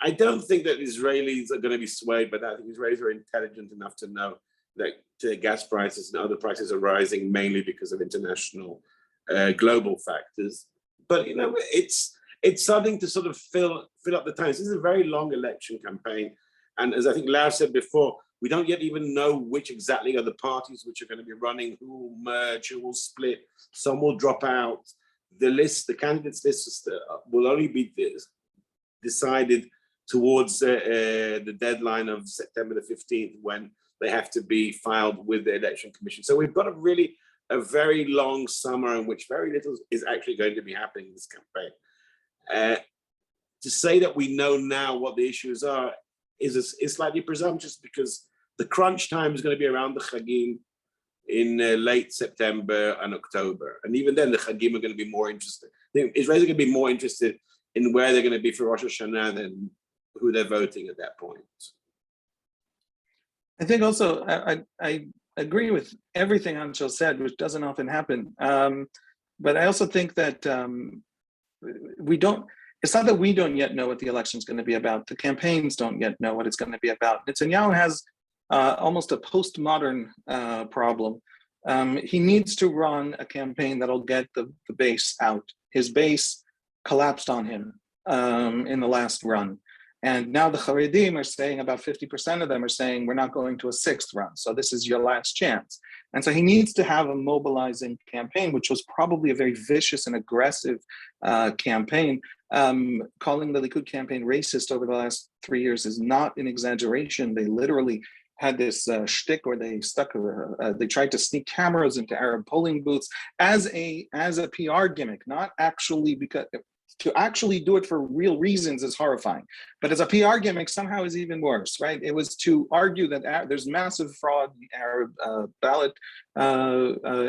I don't think that Israelis are going to be swayed by that. I think Israelis are intelligent enough to know that gas prices and other prices are rising mainly because of international global factors. But it's something to sort of fill up the time. This is a very long election campaign, and as I think Lau said before, we don't yet even know which exactly are the parties which are going to be running, who will merge, who will split, some will drop out. The candidates list will only be decided towards the deadline of September the 15th, when they have to be filed with the Election Commission. So we've got a very long summer in which very little is actually going to be happening in this campaign. To say that we know now what the issues are is slightly presumptuous, because the crunch time is going to be around the Chagim in late September and October. And even then, the Chagim are going to be more interested. Israelis are going to be more interested in where they're going to be for Rosh Hashanah than who they're voting at that point. I think also, I agree with everything Anshel said, which doesn't often happen. But I also think that it's not that we don't yet know what the election is going to be about. The campaigns don't yet know what it's going to be about. Netanyahu has almost a postmodern problem. He needs to run a campaign that'll get the base out. His base collapsed on him in the last run. And now the Haredim are saying, about 50% of them are saying, we're not going to a sixth run. So this is your last chance. And so he needs to have a mobilizing campaign, which was probably a very vicious and aggressive campaign. Calling the Likud campaign racist over the last 3 years is not an exaggeration. They literally had this shtick where they tried to sneak cameras into Arab polling booths as a PR gimmick, not actually because to actually do it for real reasons is horrifying. But as a PR gimmick, somehow is even worse, right? It was to argue that there's massive fraud in the Arab ballot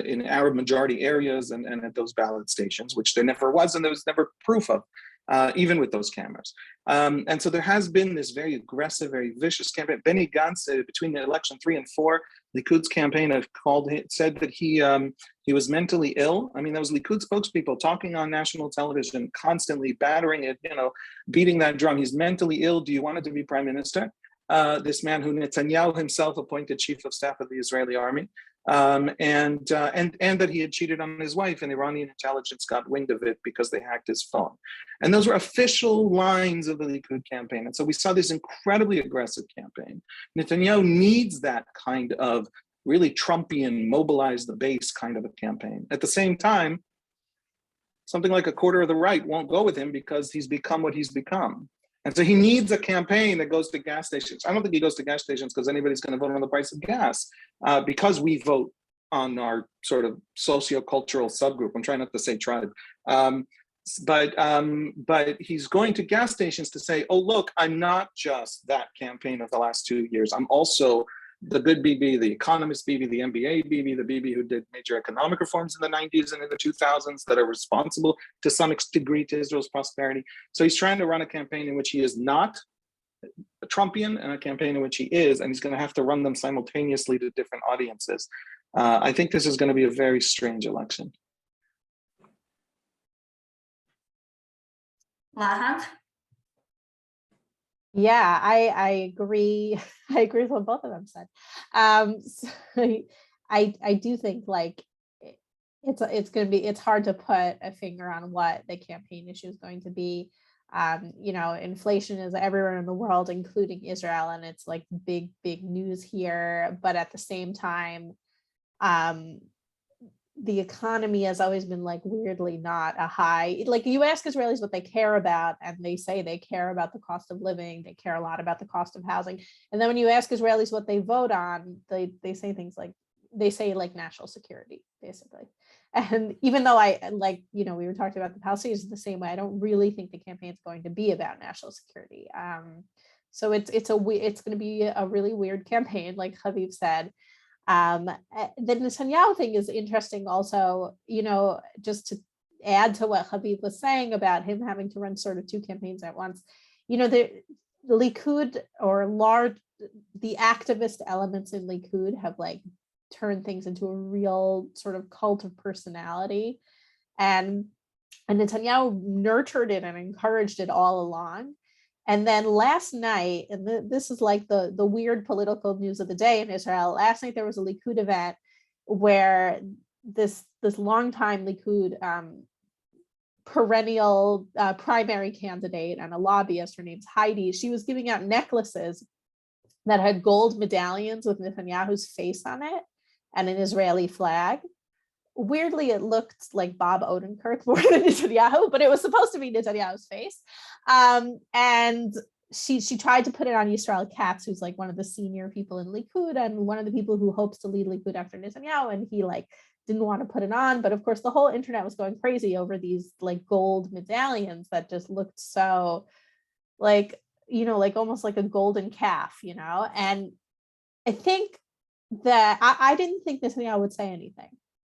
in Arab majority areas and at those ballot stations, which there never was, and there was never proof of. Even with those cameras. And so there has been this very aggressive, very vicious campaign. Benny Gantz, between the election 3 and 4, Likud's campaign said that he was mentally ill. I mean, those Likud spokespeople talking on national television, constantly battering it, beating that drum. He's mentally ill. Do you want to be prime minister? This man who Netanyahu himself appointed chief of staff of the Israeli army. And that he had cheated on his wife, and Iranian intelligence got wind of it because they hacked his phone. And those were official lines of the Likud campaign. And so we saw this incredibly aggressive campaign. Netanyahu needs that kind of really Trumpian, mobilize the base kind of a campaign. At the same time, something like a quarter of the right won't go with him because he's become what he's become. And so he needs a campaign that goes to gas stations. I don't think he goes to gas stations because anybody's going to vote on the price of gas, because we vote on our sort of socio-cultural subgroup. I'm trying not to say tribe. But he's going to gas stations to say, oh, look, I'm not just that campaign of the last 2 years. I'm also the good Bibi, the economist Bibi, the MBA Bibi, the Bibi who did major economic reforms in the 90s and in the 2000s that are responsible to some degree to Israel's prosperity. So he's trying to run a campaign in which he is not a Trumpian and a campaign in which he is, and he's going to have to run them simultaneously to different audiences. I think this is going to be a very strange election. Lahav? Yeah, I agree. I agree with what both of them said. So I do think like it's hard to put a finger on what the campaign issue is going to be. Inflation is everywhere in the world, including Israel, and it's like big news here. But at the same time, the economy has always been like weirdly not a high, like you ask Israelis what they care about and they say they care about the cost of living, they care a lot about the cost of housing. And then when you ask Israelis what they vote on, they say things like, they say like national security, basically. And even though we were talking about the Palestinians the same way, I don't really think the campaign is going to be about national security. So it's going to be a really weird campaign, like Haviv said. The Netanyahu thing is interesting also, just to add to what Habib was saying about him having to run sort of two campaigns at once. The Likud the activist elements in Likud have like turned things into a real sort of cult of personality. And Netanyahu nurtured it and encouraged it all along. And then last night, and this is like the weird political news of the day in Israel. Last night there was a Likud event where this longtime Likud perennial primary candidate and a lobbyist, her name's Heidi, she was giving out necklaces that had gold medallions with Netanyahu's face on it and an Israeli flag. Weirdly, it looked like Bob Odenkirk more than Netanyahu, but it was supposed to be Netanyahu's face. And she tried to put it on Yisrael Katz, who's like one of the senior people in Likud and one of the people who hopes to lead Likud after Netanyahu, and he like didn't want to put it on. But of course, the whole internet was going crazy over these like gold medallions that just looked so like, you know, like almost like a golden calf, you know. And I think that I didn't think Netanyahu would say anything.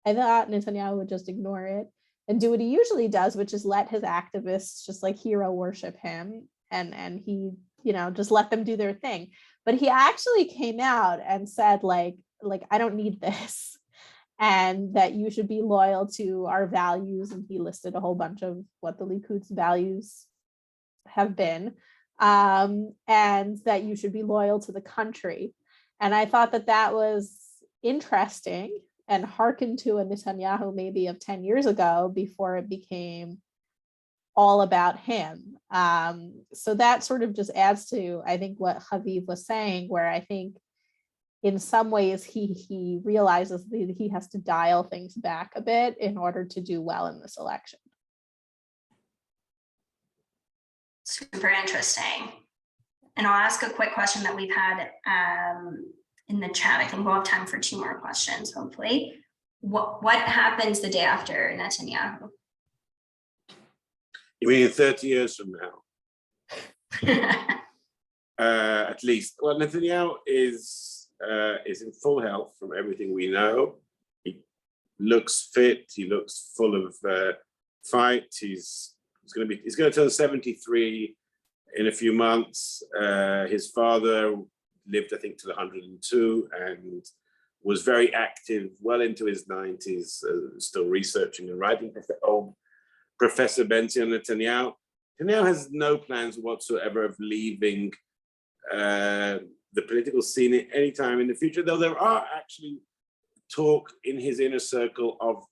I thought Netanyahu would just ignore it and do what he usually does, which is let his activists just like hero worship him, and he, you know, just let them do their thing. But he actually came out and said like I don't need this, and that you should be loyal to our values. And he listed a whole bunch of what the Likud's values have been, and that you should be loyal to the country. And I thought that that was interesting and hearkened to a Netanyahu maybe of 10 years ago before it became all about him. So that sort of just adds to, I think, what Haviv was saying, where I think in some ways he realizes that he has to dial things back a bit in order to do well in this election. Super interesting. And I'll ask a quick question that we've had in the chat. I think we'll have time for 2 more questions, hopefully. What happens the day after Netanyahu? You mean 30 years from now? At least. Well, Netanyahu is in full health from everything we know. He looks fit. He looks full of fight. He's going to turn 73 in a few months. His father lived, I think, till 102 and was very active well into his 90s, still researching and writing. Professor Benzion Netanyahu. Netanyahu has no plans whatsoever of leaving the political scene anytime in the future, though there are actually talk in his inner circle of,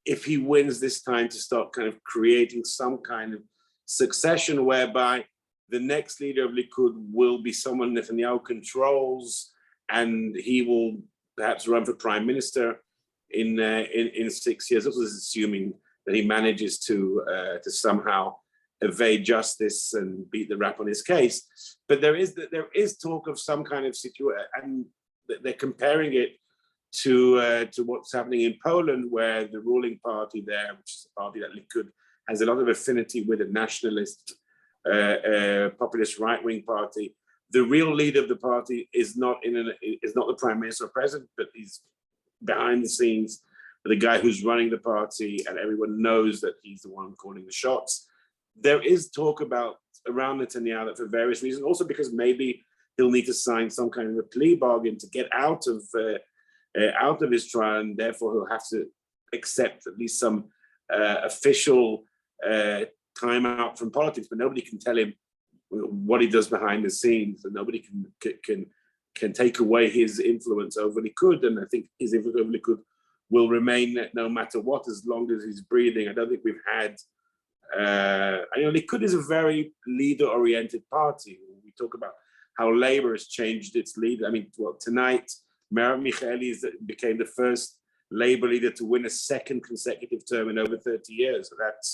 if he wins this time, to start kind of creating some kind of succession whereby the next leader of Likud will be someone Netanyahu controls, and he will perhaps run for prime minister in 6 years. This is assuming that he manages to somehow evade justice and beat the rap on his case. But there is talk of some kind of situation, and they're comparing it to what's happening in Poland, where the ruling party there, which is a party that Likud has a lot of affinity with, a nationalist, populist right-wing party. The real leader of the party is not the prime minister or president, but he's behind the scenes, the guy who's running the party, and everyone knows that he's the one calling the shots. There is talk around Netanyahu that, for various reasons, also because maybe he'll need to sign some kind of a plea bargain to get out of his trial, and therefore he'll have to accept at least some official time out from politics. But nobody can tell him what he does behind the scenes, and nobody can take away his influence over Likud. And I think his influence over Likud will remain no matter what, as long as he's breathing. I don't think we've had. Likud is a very leader-oriented party. We talk about how Labour has changed its leader. I mean, well, tonight, Merav Michaeli became the first Labour leader to win a second consecutive term in over 30 years. So that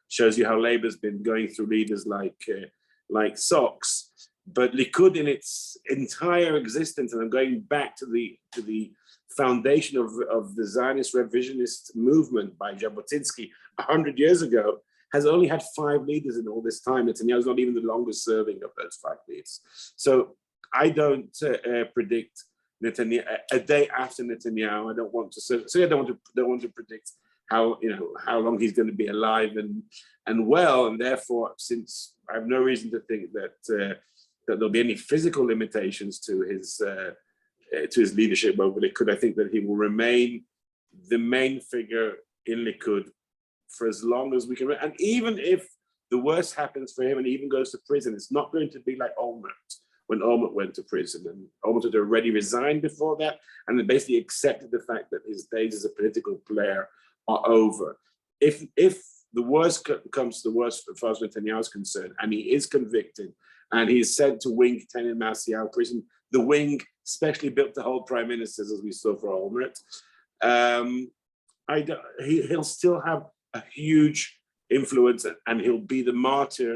shows you how Labour's been going through leaders like socks. But Likud, in its entire existence, and I'm going back to the foundation of the Zionist revisionist movement by Jabotinsky 100 years ago, has only had 5 leaders in all this time. Netanyahu's not even the longest serving of those 5 leaders. So I don't predict Netanyahu a day after Netanyahu. I don't want to predict how long he's going to be alive and well. And therefore, since I have no reason to think that there'll be any physical limitations to his leadership over Likud, I think that he will remain the main figure in Likud for as long as we can. And even if the worst happens for him and he even goes to prison, it's not going to be like Olmert, when Olmert went to prison. And Olmert had already resigned before that, and then basically accepted the fact that his days as a political player are over. If the worst comes to the worst as far as Netanyahu is concerned, and he is convicted, and he is sent to Wing 10 in Marcial prison, the wing specially built to hold prime ministers, as we saw for Olmert, he'll still have a huge influence, and he'll be the martyr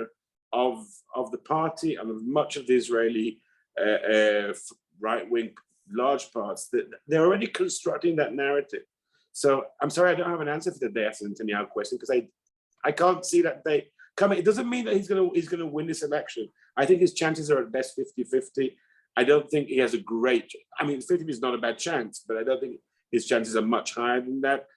of the party and of much of the Israeli right-wing large parts. That they're already constructing that narrative. So I'm sorry, I don't have an answer for the day after Netanyahu question, because I can't see that day coming. It doesn't mean that he's gonna win this election. I think his chances are at best 50-50. I don't think he has a great, 50 is not a bad chance, but I don't think his chances are much higher than that.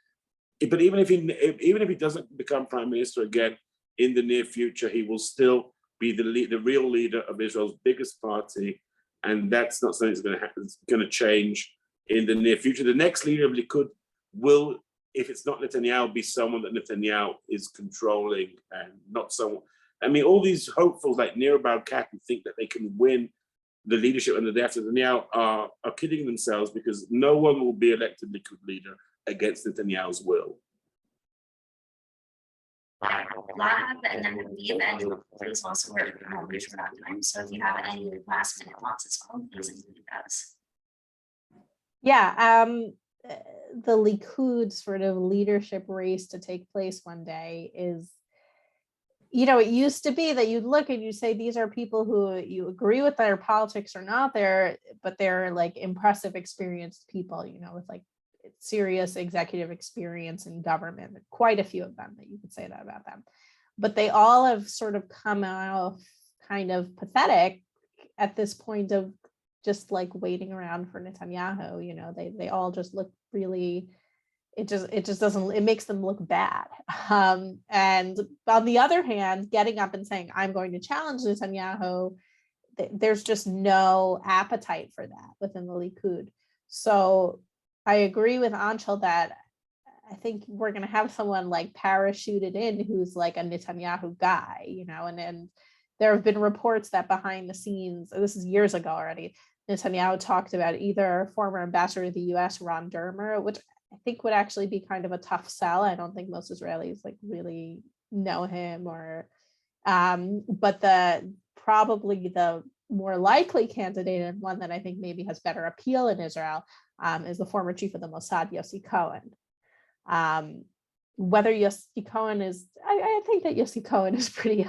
But even if he doesn't become prime minister again in the near future, he will still be the real leader of Israel's biggest party, and that's not something that's going to change in the near future. The next leader of Likud will, if it's not Netanyahu, be someone that Netanyahu is controlling, and not someone. All these hopefuls like Nir Barkat who think that they can win the leadership and the day after Netanyahu are kidding themselves, because no one will be elected Likud leader against Netanyahu's will. Lab, and then we'll leave, and please also work for that time. So if you have any last minute thoughts as well, please include those. Yeah, the Likud sort of leadership race to take place one day is, it used to be that you'd look and you say, these are people who you agree with their politics or not there, but they're like impressive, experienced people, with like serious executive experience in government, quite a few of them that you could say that about them. But they all have sort of come out kind of pathetic at this point of just like waiting around for Netanyahu. They all just look really, it just doesn't, it makes them look bad. And on the other hand, getting up and saying, I'm going to challenge Netanyahu, there's just no appetite for that within the Likud. So I agree with Anshul that I think we're going to have someone like parachuted in who's like a Netanyahu guy, and there have been reports that behind the scenes, this is years ago already, Netanyahu talked about either former ambassador to the US, Ron Dermer, which I think would actually be kind of a tough sell. I don't think most Israelis like really know him, or but probably the more likely candidate, and one that I think maybe has better appeal in Israel, is the former chief of the Mossad, Yossi Cohen. Whether Yossi Cohen is, I think that Yossi Cohen is pretty,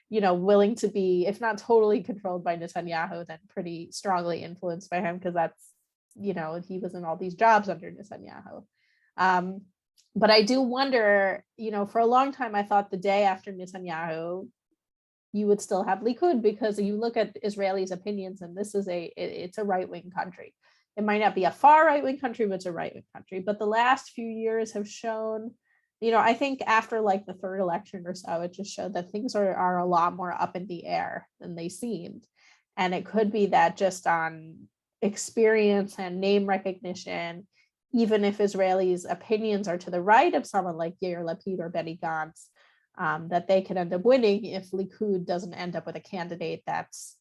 willing to be, if not totally controlled by Netanyahu, then pretty strongly influenced by him, because that's, he was in all these jobs under Netanyahu. But I do wonder, for a long time, I thought the day after Netanyahu, you would still have Likud, because you look at Israelis' opinions, and this is it's a right-wing country. It might not be a far right-wing country, but it's a right-wing country. But the last few years have shown, I think after like the third election or so, it just showed that things are a lot more up in the air than they seemed. And it could be that just on experience and name recognition, even if Israelis' opinions are to the right of someone like Yair Lapid or Benny Gantz, that they could end up winning if Likud doesn't end up with a candidate that's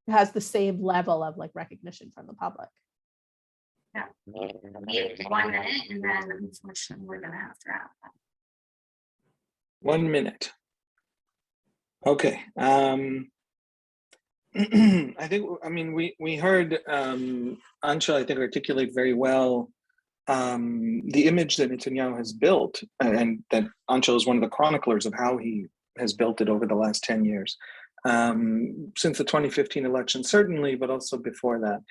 has the same level of like recognition from the public. Yeah, we have 1 minute, and then unfortunately we're gonna have to wrap up. 1 minute. Okay. I think, we heard Anshul, I think, articulate very well the image that Netanyahu has built, and that Anshul is one of the chroniclers of how he has built it over the last 10 years. Since the 2015 election, certainly, but also before that.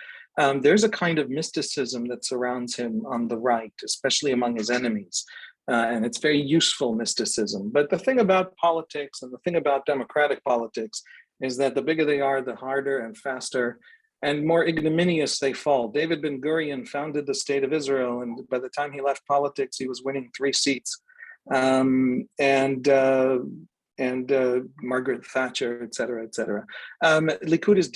There's a kind of mysticism that surrounds him on the right, especially among his enemies. And it's very useful mysticism. But the thing about politics, and the thing about democratic politics, is that the bigger they are, the harder and faster and more ignominious they fall. David Ben Gurion founded the State of Israel, and by the time he left politics, he was winning 3 seats. Margaret Thatcher, et cetera, et cetera. Likud is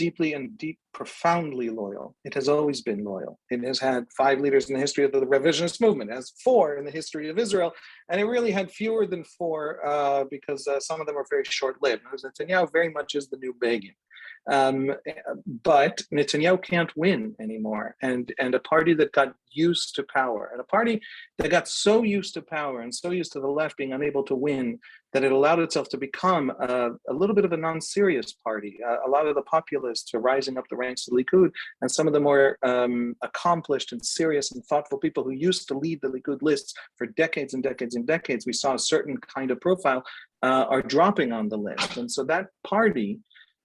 profoundly loyal. It has always been loyal. It has had 5 leaders in the history of the revisionist movement. It has 4 in the history of Israel, and it really had fewer than 4 because some of them are very short-lived. Netanyahu very much is the new Begin. But Netanyahu can't win anymore, and a party that got used to power, and a party that got so used to power and so used to the left being unable to win, that it allowed itself to become a little bit of a non-serious party. A lot of the populists are rising up the ranks of the Likud, and some of the more accomplished and serious and thoughtful people who used to lead the Likud lists for decades and decades and decades, we saw a certain kind of profile, are dropping on the list. And so that party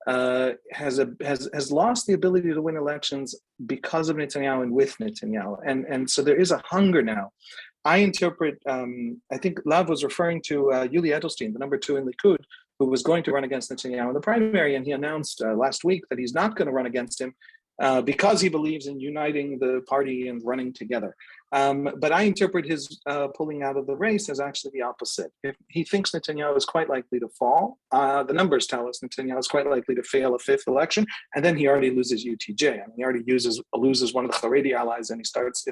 has lost the ability to win elections because of Netanyahu and with Netanyahu. And so there is a hunger now. I interpret, I think Lav was referring to Yuli Edelstein, the number 2 in Likud, who was going to run against Netanyahu in the primary, and he announced last week that he's not going to run against him because he believes in uniting the party and running together. But I interpret his pulling out of the race as actually the opposite. If he thinks Netanyahu is quite likely to fall, the numbers tell us Netanyahu is quite likely to fail a 5th election, and then he already loses UTJ. I mean, he already loses one of the Haredi allies, and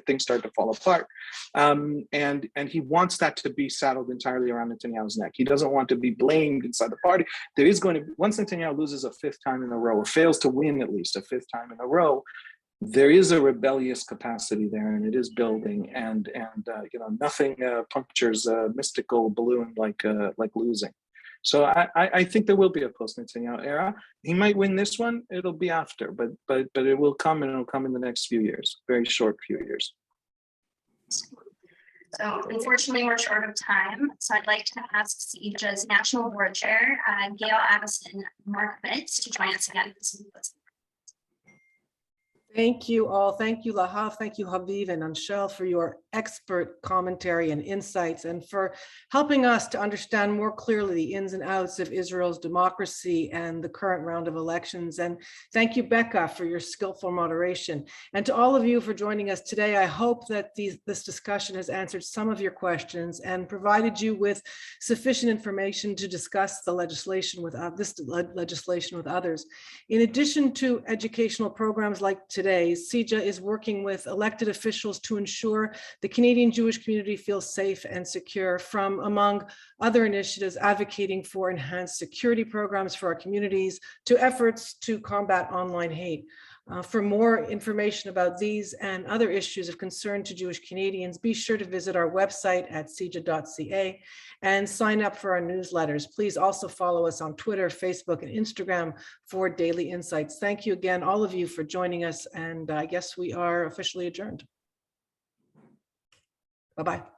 things start to fall apart. And he wants that to be saddled entirely around Netanyahu's neck. He doesn't want to be blamed inside the party. There is going to, once Netanyahu loses a 5th time in a row, or fails to win at least a 5th time in a row, there is a rebellious capacity there, and it is building. And nothing punctures a mystical balloon like losing. So I think there will be a post-Netanyahu era. He might win this one. It'll be after, but it will come, and it'll come in the next few years, very short few years. So unfortunately, we're short of time. So I'd like to ask CIJA's National Board Chair, Gail Addison Markovitz, to join us again. Thank you all. Thank you, Lahav. Thank you, Haviv and Anshel, for your expert commentary and insights, and for helping us to understand more clearly the ins and outs of Israel's democracy and the current round of elections. And thank you, Becca, for your skillful moderation. And to all of you for joining us today, I hope that this discussion has answered some of your questions and provided you with sufficient information to discuss the legislation with this legislation with others. In addition to educational programs like today, CIJA is working with elected officials to ensure the Canadian Jewish community feels safe and secure, from, among other initiatives, advocating for enhanced security programs for our communities to efforts to combat online hate. For more information about these and other issues of concern to Jewish Canadians, be sure to visit our website at cija.ca and sign up for our newsletters. Please also follow us on Twitter, Facebook, and Instagram for daily insights. Thank you again, all of you, for joining us, and I guess we are officially adjourned. Bye-bye.